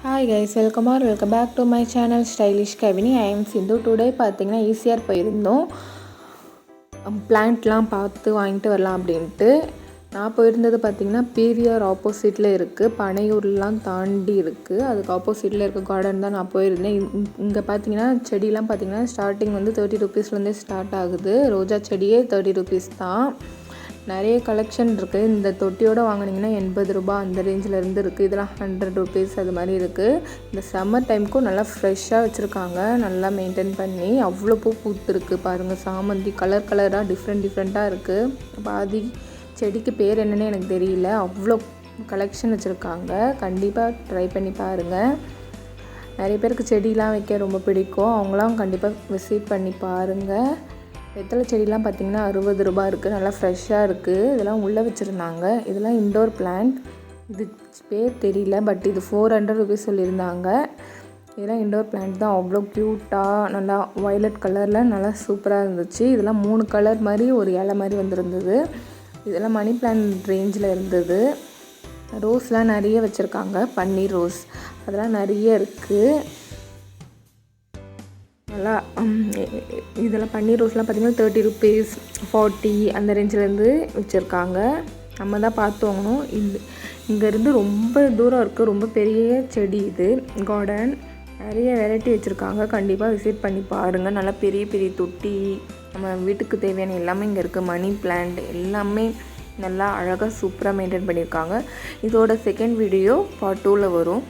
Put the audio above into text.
Hi guys, welcome back to my channel Stylish Kavini. I am Sindhu. Today பார்த்தீங்கன்னா ஈஸியாக போயிருந்தோம் பிளான்ட்லாம் பார்த்து வாங்கிட்டு வரலாம் அப்படின்ட்டு. நான் போயிருந்தது பார்த்தீங்கன்னா பிவிஆர் ஆப்போசிட்டில் இருக்குது, பனையூர்லாம் தாண்டி இருக்குது. அதுக்கு ஆப்போசிட்டில் இருக்க கார்டன் தான் நான் போயிருந்தேன். இங்கே பார்த்தீங்கன்னா செடிலாம் பார்த்தீங்கன்னா ஸ்டார்டிங் வந்து 30 rupeesலேருந்தே ஸ்டார்ட் ஆகுது. ரோஜா செடியே 30 rupees தான். நிறைய கலெக்ஷன் இருக்குது. இந்த தொட்டியோடு வாங்கினீங்கன்னா 80 ரூபா அந்த ரேஞ்சில் இருந்து இருக்குது. இதெல்லாம் 100 rupees அது மாதிரி இருக்குது. இந்த சம்மர் டைமுக்கும் நல்லா ஃப்ரெஷ்ஷாக வச்சுருக்காங்க, நல்லா மெயின்டைன் பண்ணி. அவ்வளோ பூ பூத்துருக்கு பாருங்கள். சாமந்தி கலராக டிஃப்ரெண்ட்டாக இருக்குது. பாதி செடிக்கு பேர் என்னன்னு எனக்கு தெரியல, அவ்வளோ கலெக்ஷன் வச்சுருக்காங்க. கண்டிப்பாக ட்ரை பண்ணி பாருங்கள். நிறைய பேருக்கு செடிலாம் வைக்க ரொம்ப பிடிக்கும், அவங்களாம் கண்டிப்பாக விசிட் பண்ணி பாருங்கள். வெத்தலை செடிலாம் பார்த்திங்கன்னா 60 ரூபா இருக்குது, நல்லா ஃப்ரெஷ்ஷாக இருக்குது. இதெல்லாம் உள்ளே வச்சுருந்தாங்க. இதெல்லாம் இண்டோர் பிளான்ட், இது பேர் தெரியல, பட் இது 400 rupees சொல்லியிருந்தாங்க. இதெல்லாம் இண்டோர் பிளான்ட் தான். அவ்வளோ க்யூட்டாக நல்லா வயலட் கலரில் நல்லா சூப்பராக இருந்துச்சு. இதெல்லாம் 3 கலர் மாதிரி ஒரு இலை மாதிரி வந்துருந்தது. இதெல்லாம் மணி பிளான்ட் ரேஞ்சில் இருந்தது. ரோஸ்லாம் நிறைய வச்சுருக்காங்க, பன்னீர் ரோஸ் அதெல்லாம் நிறைய இருக்குது. நல்லா இதெல்லாம் பன்னீர் ரோஸ்லாம் பார்த்திங்கன்னா 30 rupees 40 அந்த ரேஞ்சிலேருந்து வச்சுருக்காங்க. நம்ம தான் பார்த்து வாங்கணும். இங்கேருந்து ரொம்ப தூரம் இருக்குது, ரொம்ப பெரிய செடி இது கார்டன். நிறைய வெரைட்டி வச்சுருக்காங்க, கண்டிப்பாக விசிட் பண்ணி பாருங்கள். நல்லா பெரிய பெரிய தொட்டி, நம்ம வீட்டுக்கு தேவையான எல்லாமே இங்கே இருக்குது. மணி பிளான்ட் எல்லாமே நல்லா அழகாக சூப்பராக மெயின்டைன் பண்ணியிருக்காங்க. இதோட செகண்ட் வீடியோ part 2ல் வரும்.